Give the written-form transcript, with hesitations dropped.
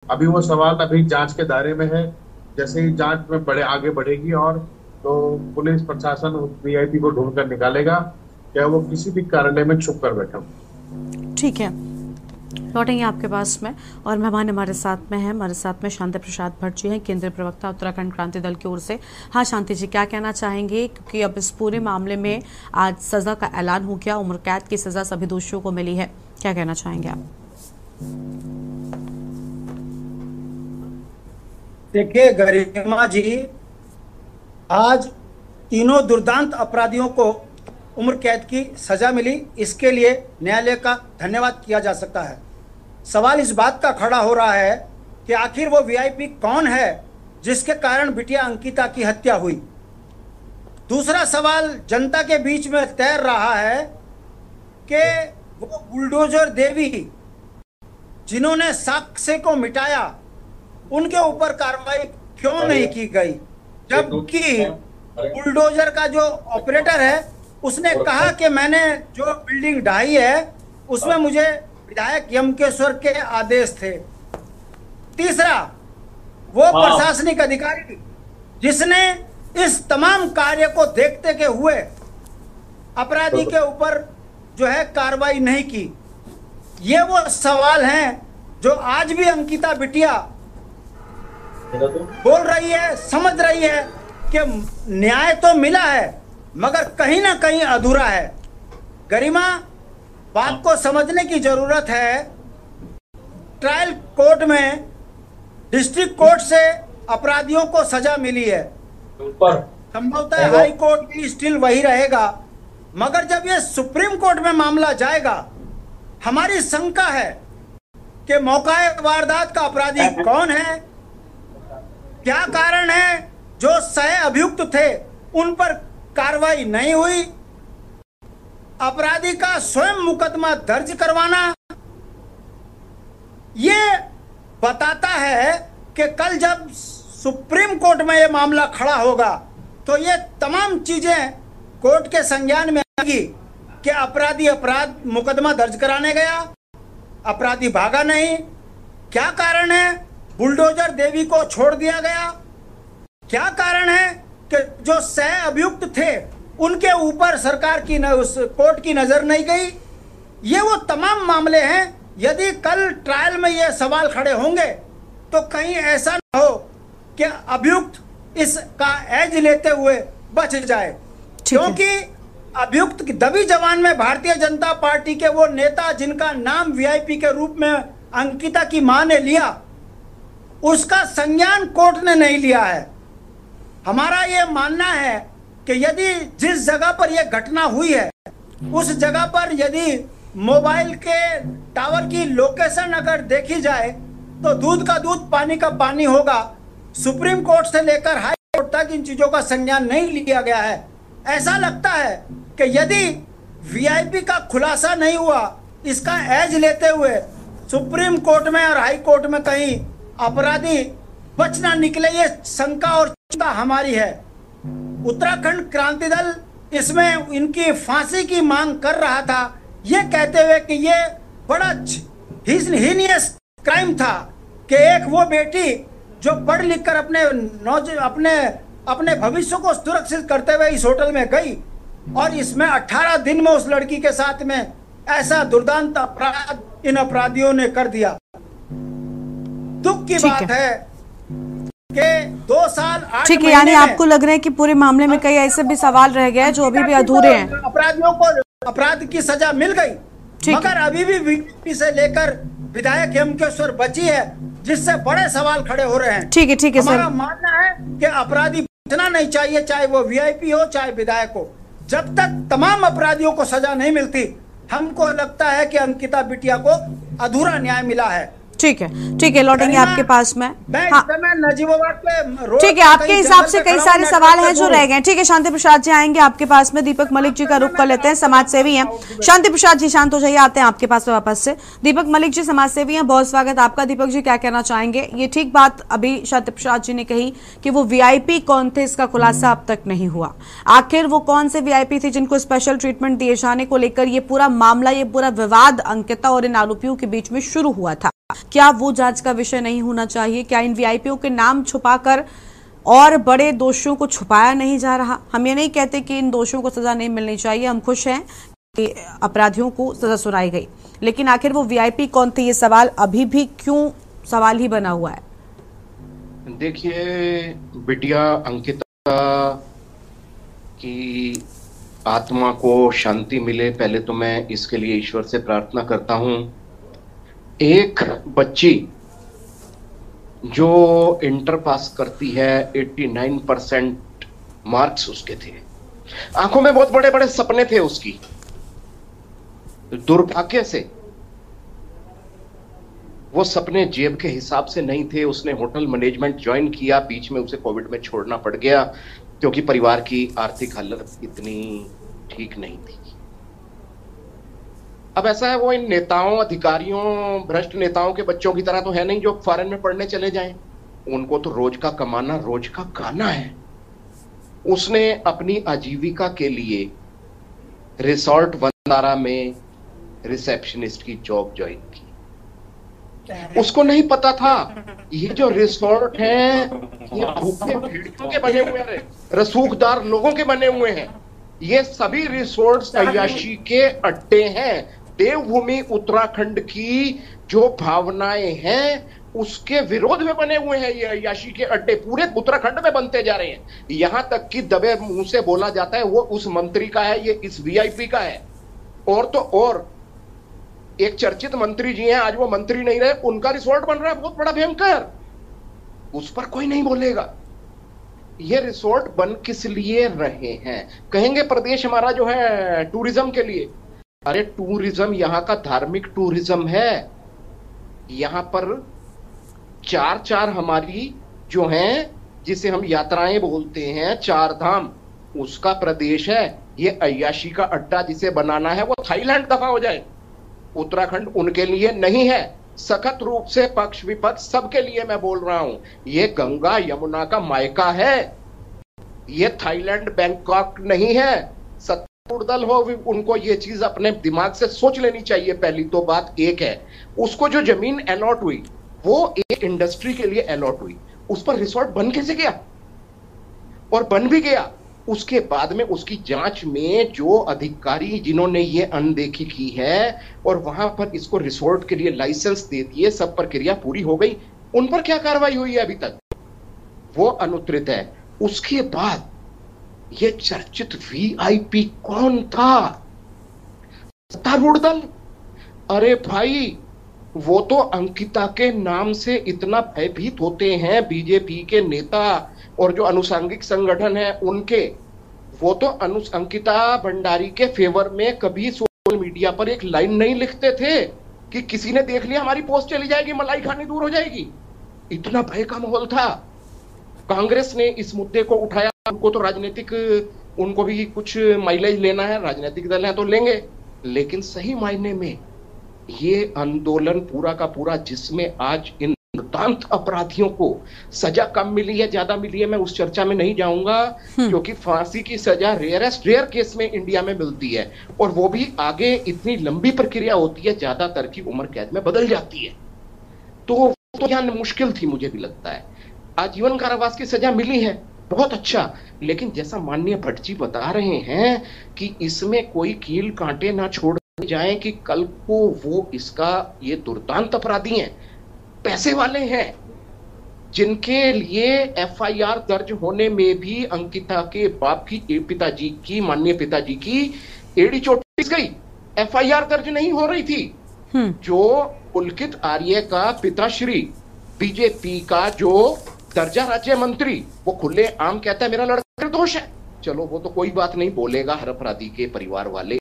अभी वो सवाल अभी जांच के दायरे में है। जैसे ही जांच में आगे बढ़ेगी और तो पुलिस प्रशासन उस वीआईपी को ढूंढ कर निकालेगा, क्या वो किसी भी कार्यालय में छुप कर बैठा हो। ठीक है, लौटेंगे आपके पास में। और मेहमान हमारे साथ में है, हमारे साथ में शांति प्रसाद भट्ट जी हैं, केंद्रीय प्रवक्ता उत्तराखंड क्रांति दल की ओर से। हाँ शांति जी, क्या कहना चाहेंगे, क्योंकि अब इस पूरे मामले में आज सजा का ऐलान हो गया, उम्र कैद की सजा सभी दोषियों को मिली है, क्या कहना चाहेंगे आप? देखिए गरिमा जी, आज तीनों दुर्दांत अपराधियों को उम्र कैद की सजा मिली। इसके लिए न्यायालय का धन्यवाद किया जा सकता है। सवाल इस बात का खड़ा हो रहा है कि आखिर वो वीआईपी कौन है जिसके कारण बिटिया अंकिता की हत्या हुई। दूसरा सवाल जनता के बीच में तैर रहा है कि वो बुलडोजर देवी जिन्होंने साक्ष्य को मिटाया, उनके ऊपर कार्रवाई क्यों नहीं की गई, जबकि बुलडोजर का जो ऑपरेटर है उसने कहा कि मैंने जो बिल्डिंग ढाई है उसमें मुझे विधायक यमकेश्वर के आदेश थे। तीसरा, वो प्रशासनिक अधिकारी जिसने इस तमाम कार्य को देखते के हुए अपराधी के ऊपर जो है कार्रवाई नहीं की। ये वो सवाल हैं जो आज भी अंकिता बिटिया बोल रही है, समझ रही है कि न्याय तो मिला है मगर कहीं ना कहीं अधूरा है। गरिमा, बात को समझने की जरूरत है। ट्रायल कोर्ट में डिस्ट्रिक्ट कोर्ट से अपराधियों को सजा मिली है, संभवतः हाई कोर्ट भी स्टिल वही रहेगा, मगर जब ये सुप्रीम कोर्ट में मामला जाएगा, हमारी शंका है कि मौका वारदात का अपराधी कौन है, क्या कारण है जो सह अभियुक्त थे उन पर कार्रवाई नहीं हुई, अपराधी का स्वयं मुकदमा दर्ज करवाना। ये बताता है कि कल जब सुप्रीम कोर्ट में ये मामला खड़ा होगा तो ये तमाम चीजें कोर्ट के संज्ञान में आएगी कि अपराधी अपराध मुकदमा दर्ज कराने गया, अपराधी भागा नहीं, क्या कारण है बुलडोजर देवी को छोड़ दिया गया, क्या कारण है कि जो सह अभियुक्त थे उनके ऊपर सरकार की उस कोर्ट की नजर नहीं गई। ये वो तमाम मामले हैं। यदि कल ट्रायल में ये सवाल खड़े होंगे तो कहीं ऐसा न हो कि अभियुक्त इसका एज लेते हुए बच जाए, क्योंकि अभियुक्त की दबी जवान में भारतीय जनता पार्टी के वो नेता जिनका नाम वीआईपी के रूप में अंकिता की मां ने लिया, उसका संज्ञान कोर्ट ने नहीं लिया है। हमारा ये मानना है कि यदि जिस जगह पर यह घटना हुई है उस जगह पर यदि मोबाइल के टावर की लोकेशन अगर देखी जाए तो दूध का दूध पानी का पानी होगा। सुप्रीम कोर्ट से लेकर हाई कोर्ट तक इन चीजों का संज्ञान नहीं लिया गया है। ऐसा लगता है कि यदि वीआईपी का खुलासा नहीं हुआ, इसका एज लेते हुए सुप्रीम कोर्ट में और हाई कोर्ट में कहीं अपराधी बच ना निकले, ये शंका और चिंता हमारी है। उत्तराखंड क्रांति दल इसमें इनकी फांसी की मांग कर रहा था, ये कहते हुए कि ये बड़ा हीनियस क्राइम था कि एक वो बेटी जो पढ़ लिख कर अपने भविष्य को सुरक्षित करते हुए इस होटल में गई और इसमें 18 दिन में उस लड़की के साथ में ऐसा दुर्दांत अपराध इन अपराधियों ने कर दिया। दुख की बात है कि 2 साल 8 ठीक है, यानी आपको लग रहा है कि पूरे मामले में कई ऐसे भी सवाल रह गए जो अभी भी अधूरे हैं। अपराधियों को अपराध की सजा मिल गई, मगर अभी भी वीआईपी से लेकर विधायक यमकेश्वर बची है, जिससे बड़े सवाल खड़े हो रहे हैं। ठीक है हमारा मानना है कि अपराधी बचना नहीं चाहिए, चाहे वो वीआईपी हो चाहे विधायक हो। जब तक तमाम अपराधियों को सजा नहीं मिलती, हमको लगता है कि अंकिता बिटिया को अधूरा न्याय मिला है। ठीक है, लौटेंगे आपके पास में। हाँ ठीक है, आपके हिसाब से कई सारे सवाल हैं जो रह गए। ठीक है, शांति प्रसाद जी आएंगे आपके पास में। दीपक मलिक जी का रुख कर लेते हैं, समाज सेवी हैं। शांति प्रसाद जी शांत हो जाइए, आते हैं आपके पास में वापस से। दीपक मलिक जी समाज सेवी हैं, बहुत स्वागत आपका। दीपक जी क्या कहना चाहेंगे? ये ठीक बात अभी शांति प्रसाद जी ने कही कि वो वीआईपी कौन थे, इसका खुलासा अब तक नहीं हुआ। आखिर वो कौन से वीआईपी थे जिनको स्पेशल ट्रीटमेंट दिए जाने को लेकर ये पूरा मामला, ये पूरा विवाद अंकिता और इन आरोपियों के बीच में शुरू हुआ था। क्या वो जांच का विषय नहीं होना चाहिए? क्या इन वीआईपीओ के नाम छुपाकर और बड़े दोषियों को छुपाया नहीं जा रहा? हम ये नहीं कहते कि इन दोषियों को सजा नहीं मिलनी चाहिए, हम खुश हैं कि अपराधियों को सजा सुनाई गई, लेकिन आखिर वो वीआईपी कौन थे, ये सवाल अभी भी क्यों सवाल ही बना हुआ है? देखिए, बिटिया अंकिता की आत्मा को शांति मिले, पहले तो मैं इसके लिए ईश्वर से प्रार्थना करता हूं। एक बच्ची जो इंटर पास करती है, 89% मार्क्स उसके थे, आंखों में बहुत बड़े बड़े सपने थे उसकी, दुर्भाग्य से वो सपने जेब के हिसाब से नहीं थे। उसने होटल मैनेजमेंट ज्वाइन किया, बीच में उसे कोविड में छोड़ना पड़ गया क्योंकि परिवार की आर्थिक हालत इतनी ठीक नहीं थी। अब ऐसा है, वो इन नेताओं, अधिकारियों, भ्रष्ट नेताओं के बच्चों की तरह तो है नहीं जो फॉरेन में पढ़ने चले जाएं। उनको तो रोज का कमाना, रोज का गाना है। उसने अपनी आजीविका के लिए रिसोर्ट वंदारा में रिसेप्शनिस्ट की जॉब ज्वाइन की। उसको नहीं पता था ये जो रिसोर्ट है ये भूखे भेड़ियों के बने हुए हैं, रसूखदार लोगों के बने हुए हैं। ये सभी रिसोर्ट्स अय्याशी के अड्डे हैं। देवभूमि उत्तराखंड की जो भावनाएं हैं उसके विरोध में बने हुए हैं ये अय्याशी के अड्डे, पूरे उत्तराखंड में बनते जा रहे हैं। यहां तक कि दबे मुंह से बोला जाता है वो उस मंत्री का है, ये इस वीआईपी का है। और तो और एक चर्चित मंत्री जी हैं, आज वो मंत्री नहीं रहे, उनका रिसोर्ट बन रहा है बहुत बड़ा भयंकर, उस पर कोई नहीं बोलेगा। ये रिसोर्ट बन किस लिए रहे हैं? कहेंगे प्रदेश हमारा जो है टूरिज्म के लिए। अरे टूरिज्म यहाँ का धार्मिक टूरिज्म है। यहाँ पर चार हमारी जो हैं, जिसे हम यात्राएं बोलते हैं, 4 धाम, उसका प्रदेश है। ये अय्याशी का अड्डा जिसे बनाना है वो थाईलैंड दफा हो जाए, उत्तराखंड उनके लिए नहीं है। सखत रूप से पक्ष विपक्ष सबके लिए मैं बोल रहा हूं, ये गंगा यमुना का मायका है, ये थाईलैंड बैंकॉक नहीं है। सत्तारूढ़ दल हो, उनको ये चीज अपने दिमाग से सोच लेनी चाहिए। पहली तो बात एक है, उसको जो जमीन अलॉट हुई वो एक इंडस्ट्री के लिए अलॉट हुई, उस पर रिसोर्ट बन कैसे गया? और बन भी गया, उसके बाद में उसकी जांच में जो अधिकारी जिन्होंने ये अनदेखी की है और वहां पर इसको रिसोर्ट के लिए लाइसेंस दे दिए, सब प्रक्रिया पूरी हो गई, उन पर क्या कार्रवाई हुई है अभी तक? वो अनुत्तरित है। उसके बाद ये चर्चित वीआईपी कौन था? सत्तारूढ़ दल। अरे भाई, वो तो अंकिता के नाम से इतना भयभीत होते हैं बीजेपी के नेता और जो अनुसांगिक संगठन है उनके। वो तो अंकिता भंडारी के फेवर में कभी सोशल मीडिया पर एक लाइन नहीं लिखते थे कि किसी ने देख लिया हमारी पोस्ट चली जाएगी, मलाई खानी दूर हो जाएगी। इतना भय का माहौल था। कांग्रेस ने इस मुद्दे को उठाया, उनको तो राजनीतिक, उनको भी कुछ माइलेज लेना है, राजनीतिक दल है तो लेंगे, लेकिन सही मायने में ये आंदोलन पूरा का पूरा, जिसमें आज इन दुर्दांत अपराधियों को सजा कम मिली है, ज्यादा मिली है, मैं उस चर्चा में नहीं जाऊंगा, क्योंकि फांसी की सजा रेयर केस में इंडिया में मिलती है, और वो भी आगे इतनी लंबी प्रक्रिया होती है, ज्यादातर की उम्र कैद में बदल जाती है। तो यहाँ मुश्किल थी, मुझे भी लगता है। आजीवन कारावास की सजा मिली है, बहुत अच्छा, लेकिन जैसा माननीय भट्ट जी बता रहे हैं कि इसमें कोई कील कांटे ना छोड़ जाए कि कल को वो इसका, ये दुर्दांत अपराधी हैं, पैसे वाले हैं, जिनके लिए एफआईआर दर्ज होने में भी अंकिता के बाप की, पिताजी की, माननीय पिताजी की एड़ी चोट गई, एफआईआर दर्ज नहीं हो रही थी। जो पुलकित आर्य का पिताश्री, बीजेपी का जो दर्जा राज्य मंत्री, वो खुले आम कहता है मेरा लड़का निर्दोष है। चलो वो तो कोई बात नहीं बोलेगा हर अपराधी के परिवार वाले।